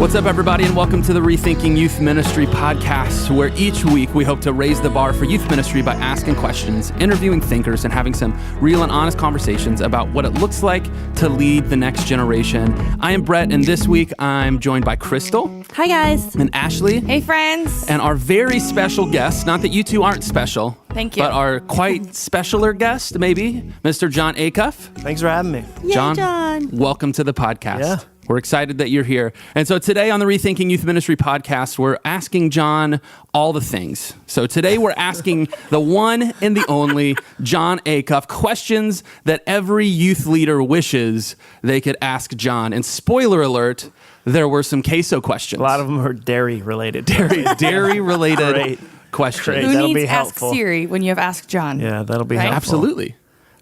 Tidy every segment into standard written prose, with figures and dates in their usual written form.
What's up, everybody, and welcome to the Rethinking Youth Ministry podcast, where each week we hope to raise the bar for youth ministry by asking questions, interviewing thinkers, and having some real and honest conversations about what it looks like to lead the next generation. I am Brett, and this week I'm joined by Crystal. Hi, guys. And Ashley. Hey, friends. And our very special guest, not that you two aren't special. Thank you. But our quite specialer guest, maybe, Mr. John Acuff. Thanks for having me. Yay, John. Welcome to the podcast. Yeah. We're excited that you're here. And so today on the Rethinking Youth Ministry podcast, we're asking John all the things. So today we're asking the one and the only John Acuff questions that every youth leader wishes they could ask John. And spoiler alert, there were some queso questions. A lot of them are dairy related. Dairy related Great. questions. Great. Who That'll needs be Ask helpful. Siri when you have Ask John? Yeah, that'll be Right? helpful.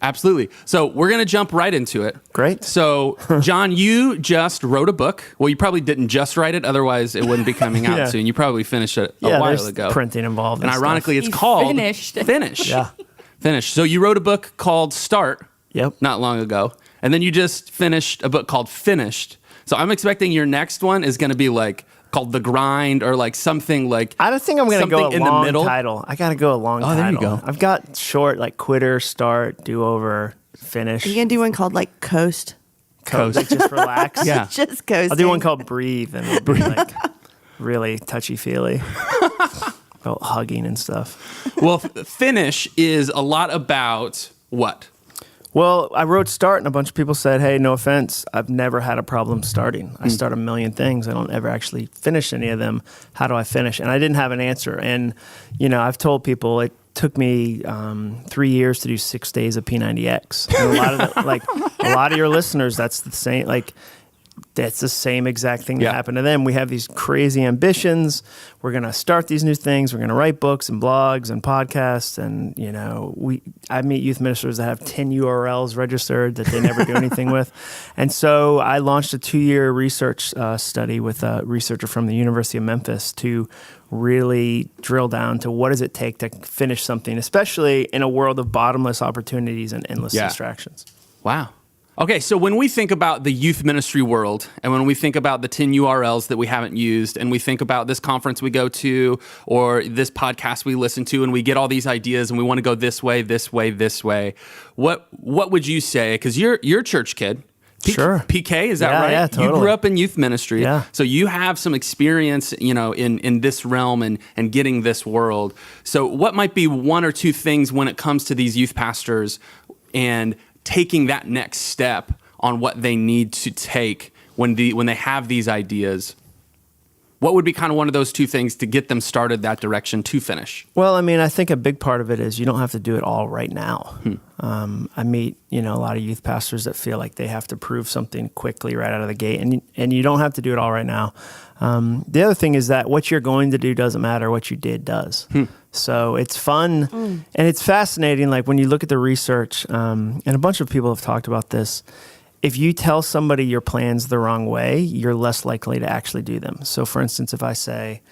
Absolutely. So we're going to jump right into it. Great. So, John, you just wrote a book. Well, you probably didn't just write it. Otherwise, it wouldn't be coming out Yeah. soon. You probably finished it a Yeah, while there's ago. printing involved. And ironically, it's He called finished. Finish. Yeah. Finish. So you wrote a book called Start Yep. not long ago. And then you just finished a book called Finished. So I'm expecting your next one is going to be like called The Grind or like something like I don't think I'm going to go something a in long the middle. title. I got to go a long title. there you go. I've got short like quitter, start, do over, finish. Are you going to do one called like Coast? Coast. Like, just relax. Yeah. Just coasting. I'll do one called Breathe and it'll be like really touchy-feely about hugging and stuff. Well, Finish is a lot about what? Well, I wrote Start, and a bunch of people said, hey, no offense, I've never had a problem starting. I start a million things. I don't ever actually finish any of them. How do I finish? And I didn't have an answer. And, you know, I've told people it took me 3 years to do 6 days of P90X. And a lot of your listeners, that's the same, that's the same exact thing that happened to them. We have these crazy ambitions. We're going to start these new things. We're going to write books and blogs and podcasts. And, you know, I meet youth ministers that have 10 URLs registered that they never do anything with. And so I launched a 2-year research study with a researcher from the University of Memphis to really drill down to what does it take to finish something, especially in a world of bottomless opportunities and endless distractions. Wow. Okay, so when we think about the youth ministry world, and when we think about the 10 URLs that we haven't used, and we think about this conference we go to, or this podcast we listen to, and we get all these ideas, and we want to go this way, this way, this way, what would you say? Because you're a church kid. Sure. PK, is that right? Yeah, totally. You grew up in youth ministry. Yeah. So you have some experience, you know, in this realm and getting this world. So what might be one or two things when it comes to these youth pastors and taking that next step on what they need to take when they have these ideas? What would be kind of one of those two things to get them started that direction to finish? Well, I mean, I think a big part of it is you don't have to do it all right now. I meet, you know, a lot of youth pastors that feel like they have to prove something quickly right out of the gate, and you don't have to do it all right now. The other thing is that what you're going to do doesn't matter. What you did does. So it's fun and it's fascinating. Like when you look at the research, and a bunch of people have talked about this, if you tell somebody your plans the wrong way, you're less likely to actually do them. So for instance, if I say,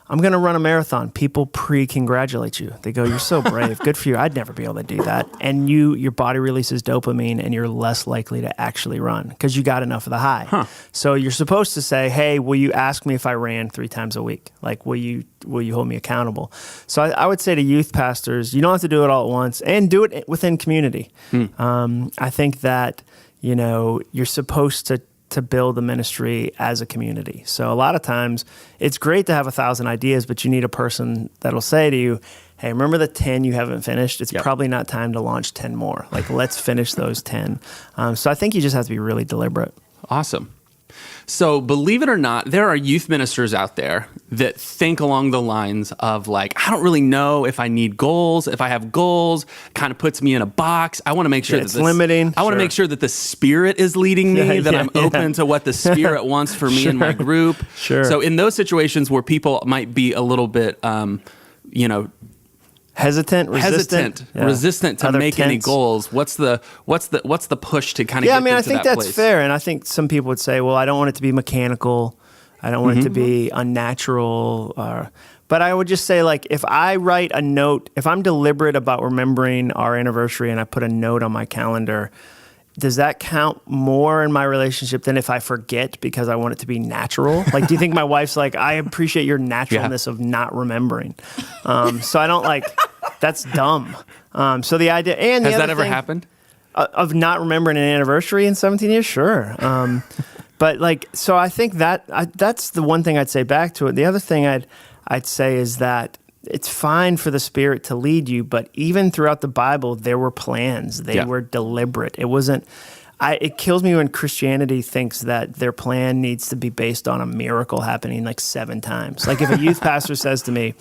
I'm going to run a marathon, people pre-congratulate you. They go, you're so brave. Good for you. I'd never be able to do that. And your body releases dopamine and you're less likely to actually run because you got enough of the high. So you're supposed to say, hey, will you ask me if I ran 3 times a week? Like, will you hold me accountable? So I would say to youth pastors, you don't have to do it all at once and do it within community. I think that, you know, you're supposed to build a ministry as a community. So a lot of times it's great to have 1,000 ideas, but you need a person that'll say to you, hey, remember the 10 you haven't finished? It's probably not time to launch 10 more. Like, let's finish those 10. So I think you just have to be really deliberate. Awesome. So believe it or not, there are youth ministers out there that think along the lines of like, I don't really know if I need goals. If I have goals, kind of puts me in a box. I want to make sure that it's limiting. I want to make sure that the Spirit is leading me, that I'm open to what the Spirit wants for me and my group. So in those situations where people might be a little bit, you know, Resistant to make any goals. What's the push to kind of get I mean, I into think that that's place? fair. And I think some people would say, well, I don't want it to be mechanical. I don't want it to be unnatural. But I would just say, like, if I write a note, if I'm deliberate about remembering our anniversary and I put a note on my calendar, does that count more in my relationship than if I forget because I want it to be natural? Like, do you think my wife's like, I appreciate your naturalness of not remembering. So I don't like, that's dumb. So the idea, and the Has other that ever thing, happened? of not remembering an anniversary in 17 years? Sure. But like, so I think that's the one thing I'd say back to it. The other thing I'd say is that it's fine for the Spirit to lead you, but even throughout the Bible, there were plans. They were deliberate. It wasn't, it kills me when Christianity thinks that their plan needs to be based on a miracle happening like 7 times. Like if a youth pastor says to me,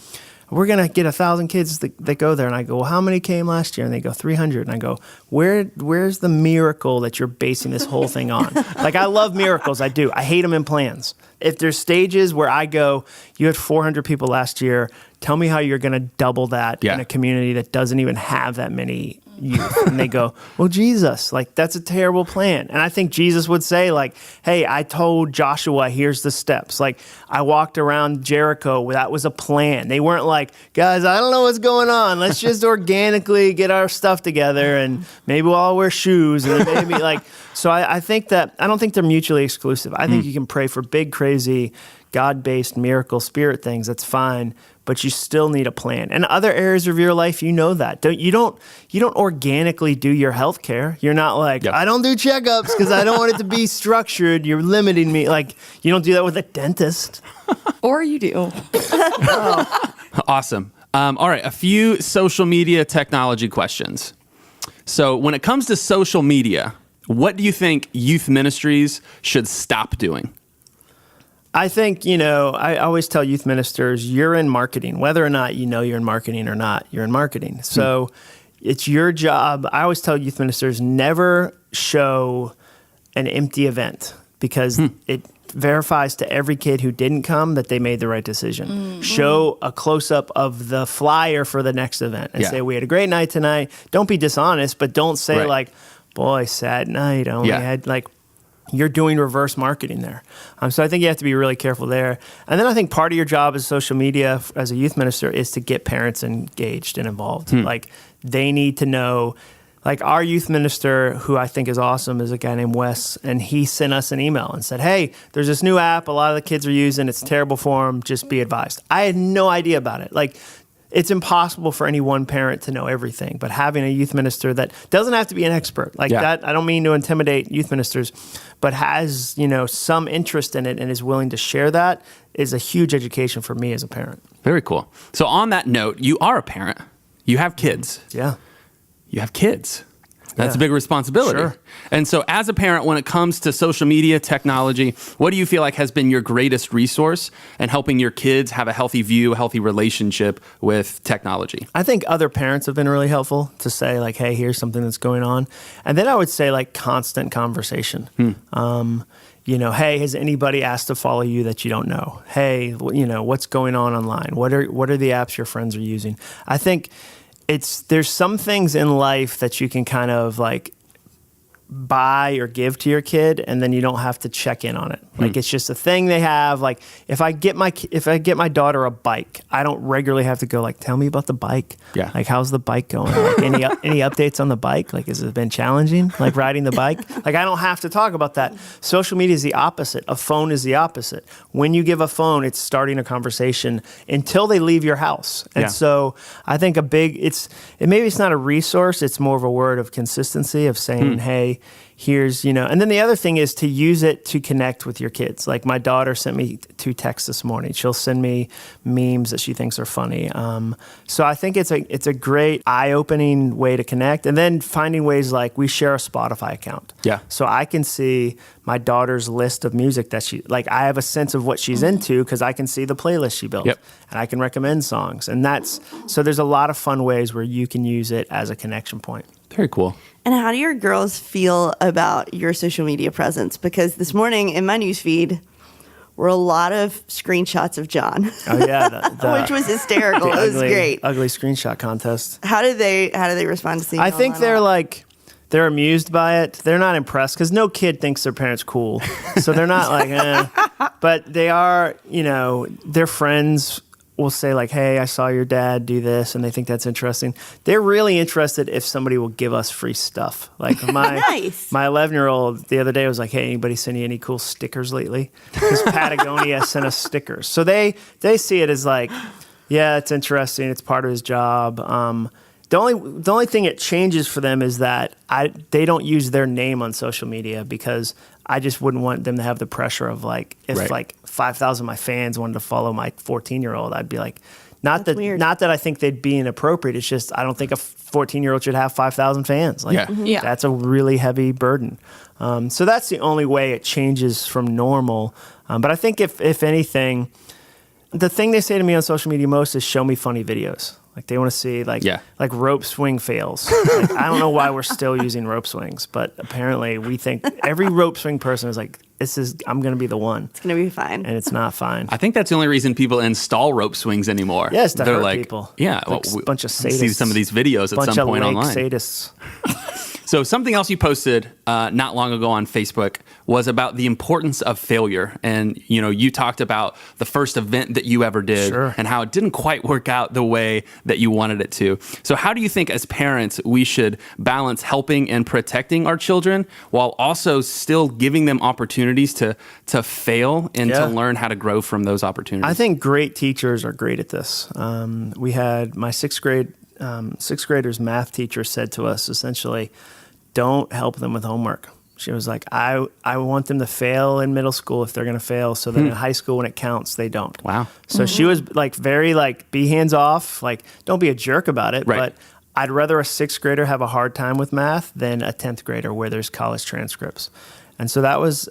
we're going to get 1,000 kids that go there. And I go, well, how many came last year? And they go, 300. And I go, where's the miracle that you're basing this whole thing on? Like, I love miracles. I do. I hate them in plans. If there's stages where I go, you had 400 people last year, tell me how you're going to double that in a community that doesn't even have that many youth. And they go, well, Jesus, like, that's a terrible plan. And I think Jesus would say, like, hey, I told Joshua, here's the steps. Like, I walked around Jericho. That was a plan. They weren't like, guys, I don't know what's going on. Let's just organically get our stuff together and maybe we'll all wear shoes. And then maybe like, so I think that, I don't think they're mutually exclusive. I think you can pray for big, crazy, God-based miracle spirit things. That's fine. But you still need a plan. And other areas of your life, you know that. You don't organically do your health care. You're not like, I don't do checkups because I don't want it to be structured. You're limiting me. Like, you don't do that with a dentist. Or you do. Awesome. All right, a few social media technology questions. So when it comes to social media, what do you think youth ministries should stop doing? I think, I always tell youth ministers, you're in marketing. Whether or not you know you're in marketing or not, you're in marketing. So it's your job. I always tell youth ministers, never show an empty event because it verifies to every kid who didn't come that they made the right decision. Show a close-up of the flyer for the next event and say, we had a great night tonight. Don't be dishonest, but don't say like, boy, sad night. I only had like... You're doing reverse marketing there. So I think you have to be really careful there. And then I think part of your job as social media, as a youth minister, is to get parents engaged and involved. Like, they need to know, like, our youth minister, who I think is awesome, is a guy named Wes, and he sent us an email and said, hey, there's this new app a lot of the kids are using. It's terrible for them. Just be advised. I had no idea about it. Like, it's impossible for any one parent to know everything, but having a youth minister that doesn't have to be an expert like that, I don't mean to intimidate youth ministers, but has, some interest in it and is willing to share that, is a huge education for me as a parent. Very cool. So on that note, you are a parent. You have kids. Yeah. You have kids. That's a big responsibility. Sure. And so as a parent, when it comes to social media technology, what do you feel like has been your greatest resource in helping your kids have a healthy view, a healthy relationship with technology? I think other parents have been really helpful to say like, hey, here's something that's going on. And then I would say like constant conversation. Hey, has anybody asked to follow you that you don't know? Hey, what's going on online? What are the apps your friends are using? I think there's some things in life that you can kind of like buy or give to your kid, and then you don't have to check in on it. Like it's just a thing they have. Like if I get my daughter a bike, I don't regularly have to go like, tell me about the bike. Yeah. Like how's the bike going? Like any updates on the bike? Like has it been challenging? Like riding the bike? Like I don't have to talk about that. Social media is the opposite. A phone is the opposite. When you give a phone, it's starting a conversation until they leave your house. And so I think maybe it's not a resource. It's more of a word of consistency of saying, hey, here's, and then the other thing is to use it to connect with your kids. Like my daughter sent me 2 texts this morning. She'll send me memes that she thinks are funny. So I think it's a great eye-opening way to connect. And then finding ways like we share a Spotify account. Yeah. So I can see my daughter's list of music that I have a sense of what she's into because I can see the playlist she built. Yep. And I can recommend songs. And so there's a lot of fun ways where you can use it as a connection point. Very cool. And how do your girls feel about your social media presence? Because this morning in my newsfeed were a lot of screenshots of John. Oh yeah, which was hysterical. It was great. Ugly screenshot contest. How do they respond to seeing? I think they're amused by it. They're not impressed because no kid thinks their parents cool, so they're not like. But they are, their friends we'll say like, hey, I saw your dad do this, and they think that's interesting. They're really interested if somebody will give us free stuff. Like Nice. my 11-year-old the other day was like, hey, anybody send you any cool stickers lately? Because Patagonia sent us stickers. So they see it as like, yeah, it's interesting. It's part of his job. The only thing it changes for them is that they don't use their name on social media, because I just wouldn't want them to have the pressure of like, if like 5,000 of my fans wanted to follow my 14-year-old, I'd be like, not that I think they'd be inappropriate. It's just I don't think a 14-year-old should have 5,000 fans. Like, Yeah. that's a really heavy burden. So that's the only way it changes from normal. But I think if anything, the thing they say to me on social media most is show me funny videos. Like they want to see like rope swing fails. Like, I don't know why we're still using rope swings, but apparently we think every rope swing person is like, I'm going to be the one. It's going to be fine. And it's not fine. I think that's the only reason people install rope swings anymore. Yes, to they're hurt like, people. Yeah, like well, bunch of sadists. See some of these videos at some point online. Sadists. So something else you posted not long ago on Facebook was about the importance of failure. And, you talked about the first event that you ever did and how it didn't quite work out the way that you wanted it to. So how do you think as parents we should balance helping and protecting our children while also still giving them opportunities to fail and to learn how to grow from those opportunities? I think great teachers are great at this. We had my sixth grader's math teacher said to us essentially, don't help them with homework. She was like, I want them to fail in middle school if they're going to fail, so that in high school when it counts, they don't. Wow. So she was like very like, be hands off, like don't be a jerk about it. Right. But I'd rather a sixth grader have a hard time with math than a 10th grader where there's college transcripts. And so that was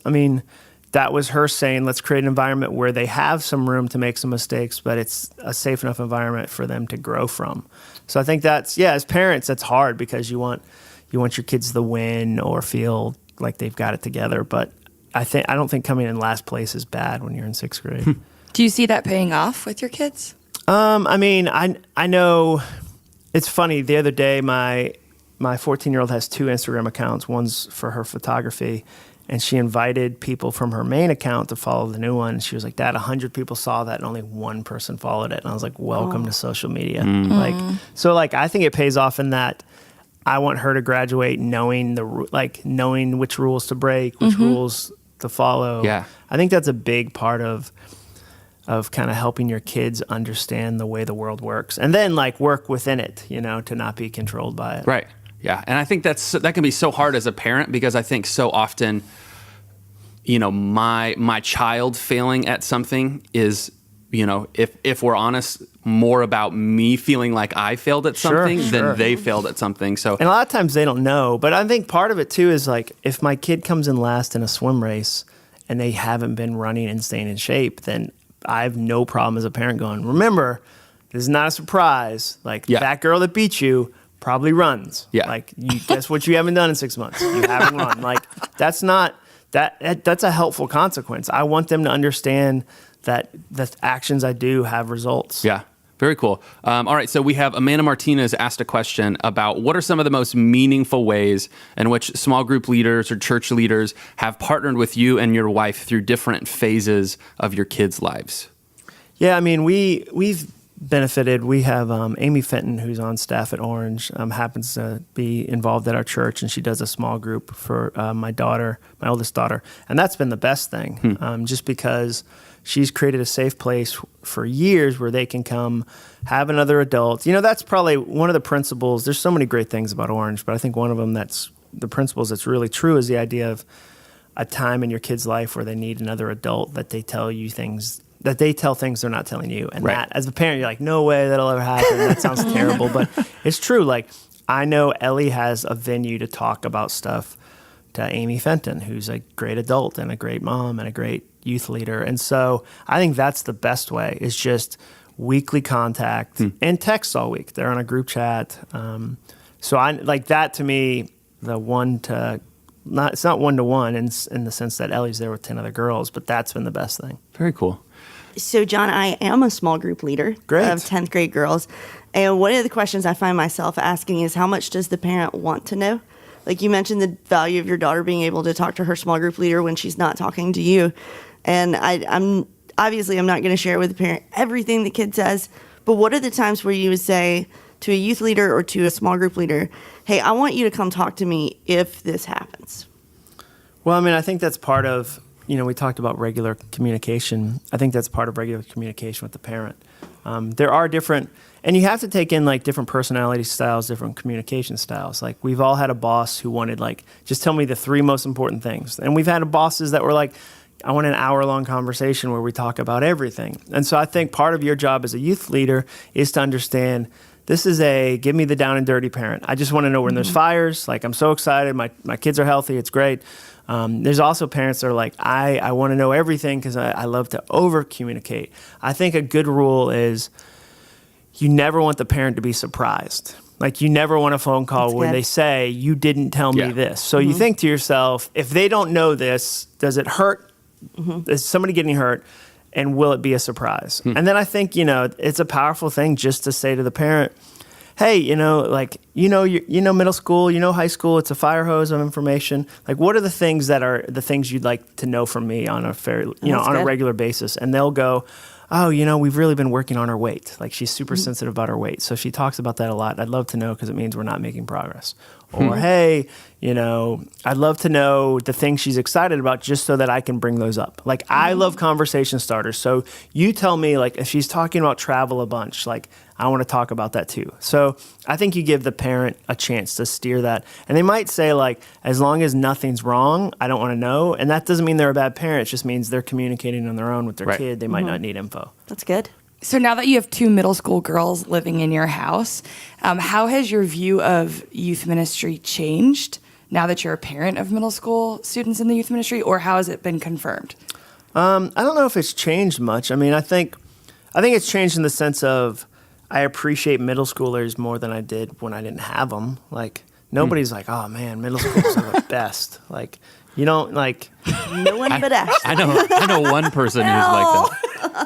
her saying, let's create an environment where they have some room to make some mistakes, but it's a safe enough environment for them to grow from. So I think as parents, that's hard because you want your kids to win or feel like they've got it together. But I don't think coming in last place is bad when you're in sixth grade. Do you see that paying off with your kids? I know it's funny. The other day, my 14-year-old has 2 Instagram accounts. One's for her photography, and she invited people from her main account to follow the new one. She was like, Dad, 100 people saw that and only 1 person followed it. And I was like, welcome to social media. I think it pays off in that I want her to graduate knowing which rules to break, which rules to follow. Yeah. I think that's a big part of kind of helping your kids understand the way the world works, and then work within it, to not be controlled by it. Right. Yeah. And I think that can be so hard as a parent, because I think so often, my child failing at something is, if we're honest, more about me feeling like I failed at something than they failed at something. So, and a lot of times they don't know, but I think part of it too is if my kid comes in last in a swim race and they haven't been running and staying in shape, then I have no problem as a parent going, remember, this is not a surprise. That girl that beat you probably runs. Yeah. You guess what you haven't done in 6 months? You haven't run. That's not that's a helpful consequence. I want them to understand that the actions I do have results. Yeah. Very cool. All right. So we have Amanda Martinez asked a question about what are some of the most meaningful ways in which small group leaders or church leaders have partnered with you and your wife through different phases of your kids' lives? Yeah. We've benefited. We have Amy Fenton, who's on staff at Orange, happens to be involved at our church, and she does a small group for my oldest daughter. And that's been the best thing, just because she's created a safe place for years where they can come have another adult. That's probably one of the principles. There's so many great things about Orange, but I think one of them that's the principles that's really true is the idea of a time in your kid's life where they need another adult that they tell things they're not telling you. And that, as a parent, you're like, no way that'll ever happen. That sounds terrible. But it's true. I know Ellie has a venue to talk about stuff to Amy Fenton, who's a great adult and a great mom and a great youth leader. And so I think that's the best way, is just weekly contact and text all week. They're on a group chat. So I like that. To me, it's not 1-to-1 in the sense that Ellie's there with 10 other girls, but that's been the best thing. Very cool. So, John, I am a small group leader of 10th grade girls. And one of the questions I find myself asking is, how much does the parent want to know? You mentioned the value of your daughter being able to talk to her small group leader when she's not talking to you. And I obviously I'm not going to share with the parent everything the kid says, but what are the times where you would say to a youth leader or to a small group leader, hey, I want you to come talk to me if this happens? Well, I mean, I think that's part of, we talked about regular communication. I think that's part of regular communication with the parent. There are different, and you have to take in like different personality styles, different communication styles. Like we've all had a boss who wanted like, just tell me the 3 most important things. And we've had bosses that were like, I want an hour-long conversation where we talk about everything. And so I think part of your job as a youth leader is to understand this is a give me the down and dirty parent. I just want to know when there's fires. Like, I'm so excited. My kids are healthy. It's great. There's also parents that are like, I want to know everything because I love to over-communicate. I think a good rule is you never want the parent to be surprised. Like, you never want a phone call where they say, you didn't tell me this. So you think to yourself, if they don't know this, does it hurt? Is somebody getting hurt? And will it be a surprise? And then I think, it's a powerful thing just to say to the parent, hey, middle school, high school, it's a fire hose of information. Like, what are the things that are the things you'd like to know from me on a a regular basis? And they'll go, oh, we've really been working on her weight. Like, she's super sensitive about her weight. So she talks about that a lot. I'd love to know because it means we're not making progress. Or, hey, I'd love to know the things she's excited about just so that I can bring those up. Like, I love conversation starters. So you tell me, like, if she's talking about travel a bunch, like, I want to talk about that too. So I think you give the parent a chance to steer that. And they might say, like, as long as nothing's wrong, I don't want to know. And that doesn't mean they're a bad parent. It just means they're communicating on their own with their kid. They might not need info. That's good. So now that you have 2 middle school girls living in your house, how has your view of youth ministry changed now that you're a parent of middle school students in the youth ministry, or how has it been confirmed? I don't know if it's changed much. I mean, I think it's changed in the sense of I appreciate middle schoolers more than I did when I didn't have them. Like, nobody's like, oh man, middle schoolers are the best. Like, you don't like. No one but us. I know one person who's like that.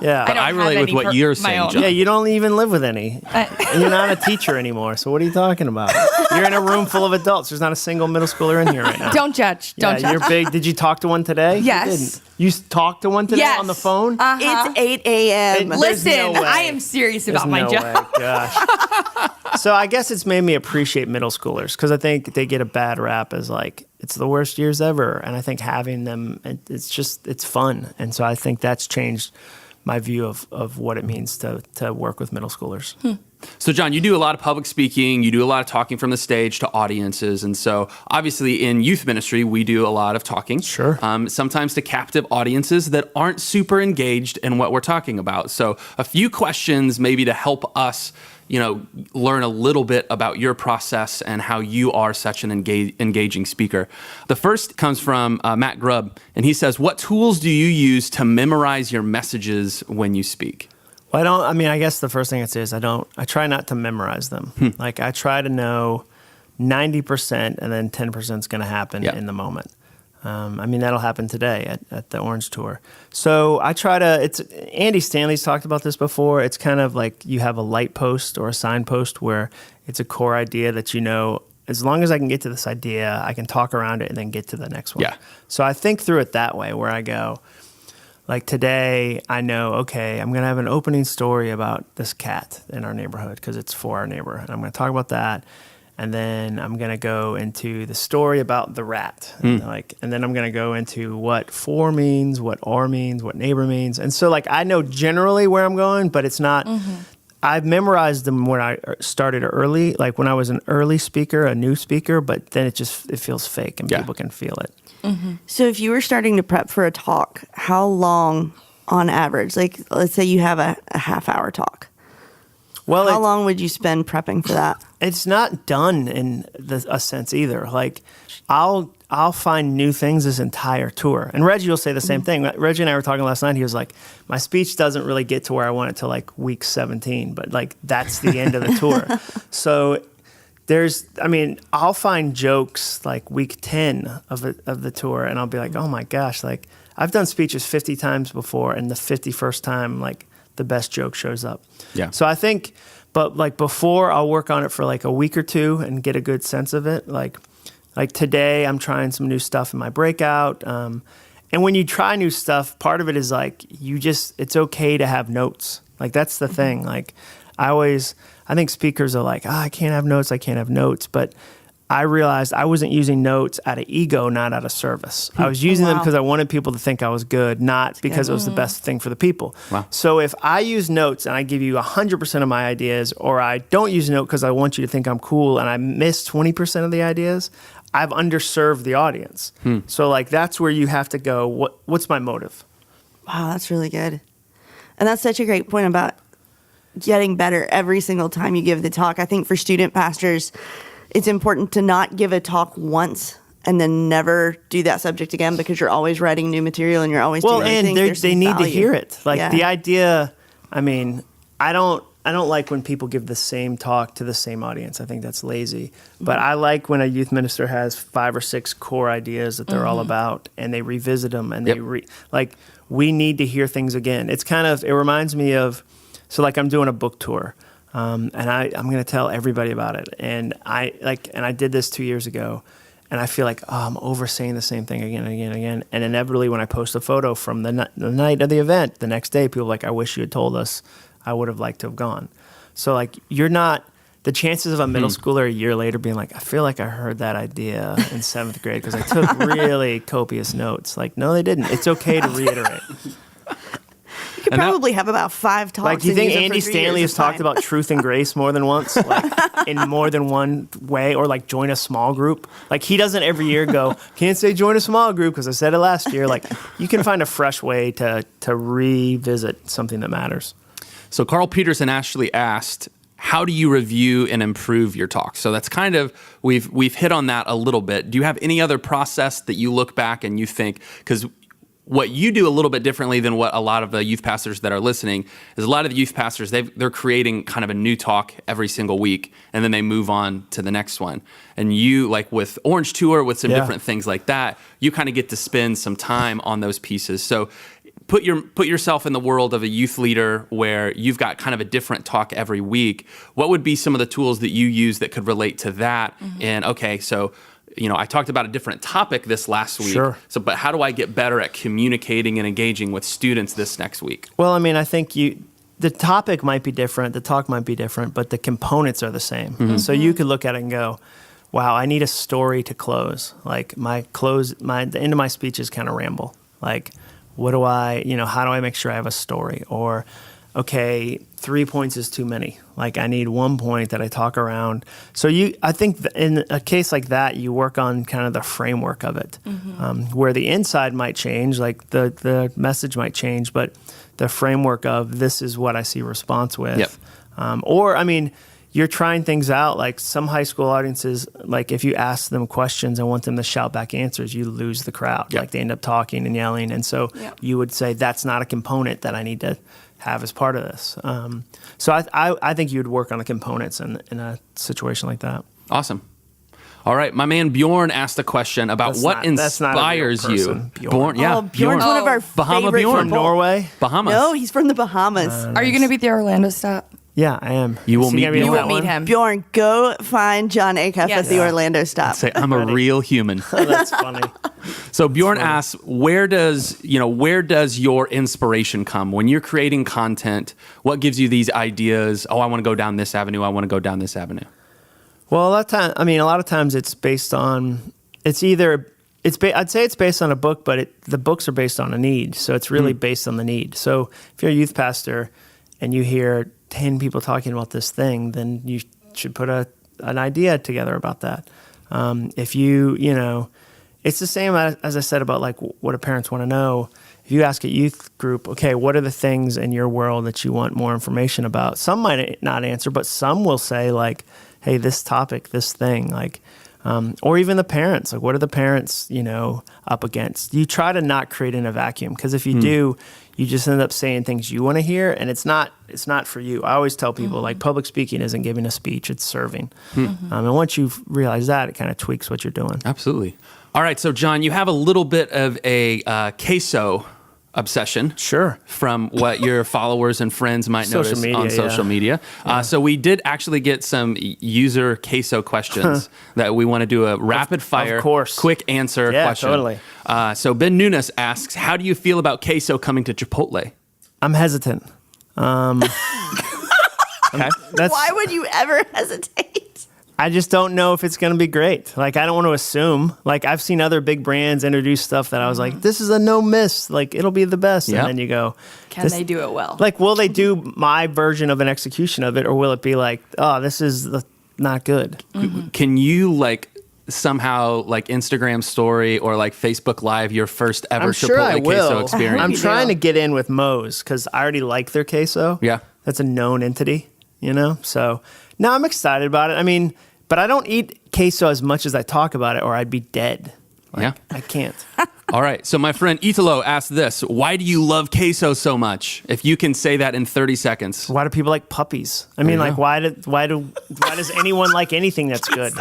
Yeah, But I relate with what you're saying, John. Yeah, you don't even live with any. And you're not a teacher anymore. So what are you talking about? You're in a room full of adults. There's not a single middle schooler in here right now. Don't judge. Don't judge. You're big. Did you talk to one today? Yes. You didn't. You talked to one today on the phone? It's 8 a.m. Listen, no way. I am serious about my job. Way. Gosh. So I guess it's made me appreciate middle schoolers because I think they get a bad rap as like, it's the worst years ever. And I think having them, it's fun. And so I think that's changed my view of what it means to work with middle schoolers. So, John, you do a lot of public speaking. You do a lot of talking from the stage to audiences. And so, obviously, in youth ministry, we do a lot of talking. Sure. Sometimes to captive audiences that aren't super engaged in what we're talking about. So, a few questions maybe to help us, learn a little bit about your process and how you are such an engaging speaker. The first comes from Matt Grubb, and he says, what tools do you use to memorize your messages when you speak? Well, I guess the first thing I'd say is I try not to memorize them. Like, I try to know 90% and then 10% is going to happen in the moment. That'll happen today at the Orange Tour. So I try to, Andy Stanley's talked about this before. It's kind of like you have a light post or a signpost where it's a core idea that as long as I can get to this idea, I can talk around it and then get to the next one. Yeah. So I think through it that way where I go, like today, I know, okay, I'm going to have an opening story about this cat in our neighborhood because it's for our neighbor. And I'm going to talk about that. And then I'm going to go into the story about the rat. And then I'm going to go into what for means, what or means, what neighbor means. And so, like, I know generally where I'm going, but it's not... I've memorized them when I started early, like when I was an early speaker, a new speaker, but then it feels fake and people can feel it. So if you were starting to prep for a talk, how long on average? Like, let's say you have a half-hour talk. Well, how long would you spend prepping for that? It's not done in a sense either. Like, I'll find new things this entire tour. And Reggie will say the same thing. Reggie and I were talking last night. He was like, my speech doesn't really get to where I want it till like week 17, but like that's the end of the tour. So I'll find jokes like week 10 of the tour, and I'll be like, oh my gosh, like I've done speeches 50 times before, and the 51st time, like the best joke shows up. Yeah. So I think, but like before, I'll work on it for like a week or two and get a good sense of it. Like today, I'm trying some new stuff in my breakout. And and when you try new stuff, part of it is like, it's okay to have notes. Like, that's the thing. Like, I think speakers are like, I can't have notes. But I realized I wasn't using notes out of ego, not out of service. I was using them because I wanted people to think I was good, not because it was the best thing for the people. Wow. So if I use notes and I give you 100% of my ideas, or I don't use a note because I want you to think I'm cool and I miss 20% of the ideas, I've underserved the audience. So like, that's where you have to go, what's my motive? Wow, that's really good. And that's such a great point about getting better every single time you give the talk. I think for student pastors, it's important to not give a talk once and then never do that subject again, because you're always writing new material and you're always doing and things. they need to hear it. Like, Yeah. the idea, I mean, I don't like when people give the same talk to the same audience. I think that's lazy. But I like when a youth minister has 5 or 6 core ideas that they're all about, and they revisit them, and we need to hear things again. It reminds me of, so like, I'm doing a book tour, and I'm going to tell everybody about it. And I did this 2 years ago, and I feel like, I'm oversaying the same thing again and again and again. And inevitably, when I post a photo from the night of the event, the next day, people are like, I wish you had told us. I would have liked to have gone. So like, the chances of a middle schooler a year later being like, I feel like I heard that idea in 7th grade because I took really copious notes. Like, no, they didn't. It's okay to reiterate. You could probably have about 5 talks. Like, do you and think use it for Andy 3 Stanley years. has talked about truth and grace more than once, like in more than one way, or like join a small group? Like, he doesn't every year go, can't say join a small group because I said it last year. Like, you can find a fresh way to revisit something that matters. So Carl Peterson actually asked, how do you review and improve your talk? So that's kind of, we've hit on that a little bit. Do you have any other process that you look back and you think, because what you do a little bit differently than what a lot of the youth pastors that are listening is, a lot of the youth pastors, they're creating kind of a new talk every single week, and then they move on to the next one. And you, like with Orange Tour, with some different things like that, you kind of get to spend some time on those pieces. So put yourself in the world of a youth leader where you've got kind of a different talk every week. What would be some of the tools that you use that could relate to that? And okay, so I talked about a different topic this last week. Sure. So, but how do I get better at communicating and engaging with students this next week? Well, I mean, I think the topic might be different, the talk might be different, but the components are the same. So you could look at it and go, wow, I need a story to close. Like, the end of my speech is kind of ramble. Like, how do I make sure I have a story? Or, okay, 3 points is too many. Like, I need 1 point that I talk around. So I think in a case like that, you work on kind of the framework of it, where the inside might change, like the message might change, but the framework of this is what I see response with. Yep. Or, I mean, you're trying things out. Like, some high school audiences, like, if you ask them questions and want them to shout back answers, you lose the crowd. Yep. Like, they end up talking and yelling. And so you would say, that's not a component that I need to have as part of this. So I think you would work on the components in a situation like that. Awesome. All right, my man Bjorn asked a question about what inspires you. Bjorn. Yeah, Bjorn's one of our Bahama favorite Bjorn. From Norway? Bahamas. No, he's from the Bahamas. Are you going to be at the Orlando stop? Yeah, I am. You will Is he meet gonna be me. on You that will meet one? him. Bjorn, go find John Acuff Yes. at the Orlando stop. Say, I'm a real human. That's funny. So Bjorn asks, where does your inspiration come when you're creating content? What gives you these ideas? Oh, I want to go down this avenue. I want to go down this avenue. Well, a lot of times it's based on, I'd say it's based on a book, but the books are based on a need. So it's really based on the need. So if you're a youth pastor and you hear 10 people talking about this thing, then you should put an idea together about that. If it's the same as I said about like what do parents want to know. If you ask a youth group, okay, what are the things in your world that you want more information about? Some might not answer, but some will say like, hey, this topic, this thing, like, or even the parents, like what are the parents, up against? You try to not create in a vacuum, because if you do, you just end up saying things you want to hear, and it's not for you. I always tell people like public speaking isn't giving a speech, it's serving. And once you realize that, it kind of tweaks what you're doing. Absolutely. All right, so John, you have a little bit of a queso obsession. Sure. From what your followers and friends might Social notice media, on social media. So we did actually get some user queso questions that we want to do a rapid fire, course. quick answer question. Totally. So Ben Nunes asks, how do you feel about queso coming to Chipotle? I'm hesitant. Okay. Why would you ever hesitate? I just don't know if it's going to be great. Like, I don't want to assume. Like, I've seen other big brands introduce stuff that I was like, this is a no miss. Like, it'll be the best. Yep. And then you go, Can they do it well? like, will they do my version of an execution of it? Or will it be like, oh, this is not good? Can you like somehow like Instagram story or like Facebook Live your first ever I'm sure I Chipotle queso will. experience? I'm You trying do. to get in with Moe's because I already like their queso. Yeah. That's a known entity, you know? So, no, I'm excited about it. I mean, but I don't eat queso as much as I talk about it or I'd be dead. Yeah. I can't. All right. So my friend Italo asked this: why do you love queso so much? If you can say that in 30 seconds. Why do people like puppies? I mean, you like, go. why does anyone like anything that's good?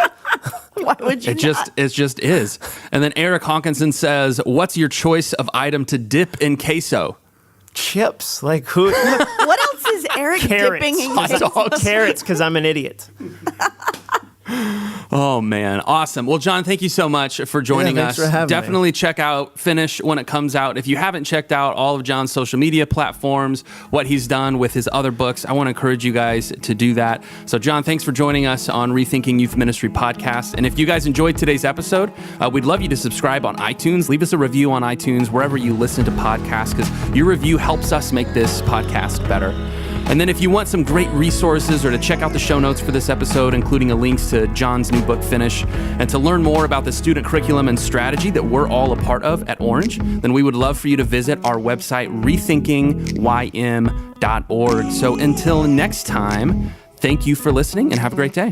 Why would you It just is. And then Eric Hawkinson says, what's your choice of item to dip in queso? Chips. Like, who? What else is Eric Carrots. dipping in Hot queso? dogs. Carrots, because I'm an idiot. Oh, man. Awesome. Well, John, thank you so much for joining thanks us. for having me. Definitely check out Finish when it comes out. If you haven't checked out all of John's social media platforms, what he's done with his other books, I want to encourage you guys to do that. So, John, thanks for joining us on Rethinking Youth Ministry podcast. And if you guys enjoyed today's episode, we'd love you to subscribe on iTunes. Leave us a review on iTunes, wherever you listen to podcasts, because your review helps us make this podcast better. And then if you want some great resources or to check out the show notes for this episode, including a link to John's new book, Finish, and to learn more about the student curriculum and strategy that we're all a part of at Orange, then we would love for you to visit our website, rethinkingym.org. So until next time, thank you for listening and have a great day.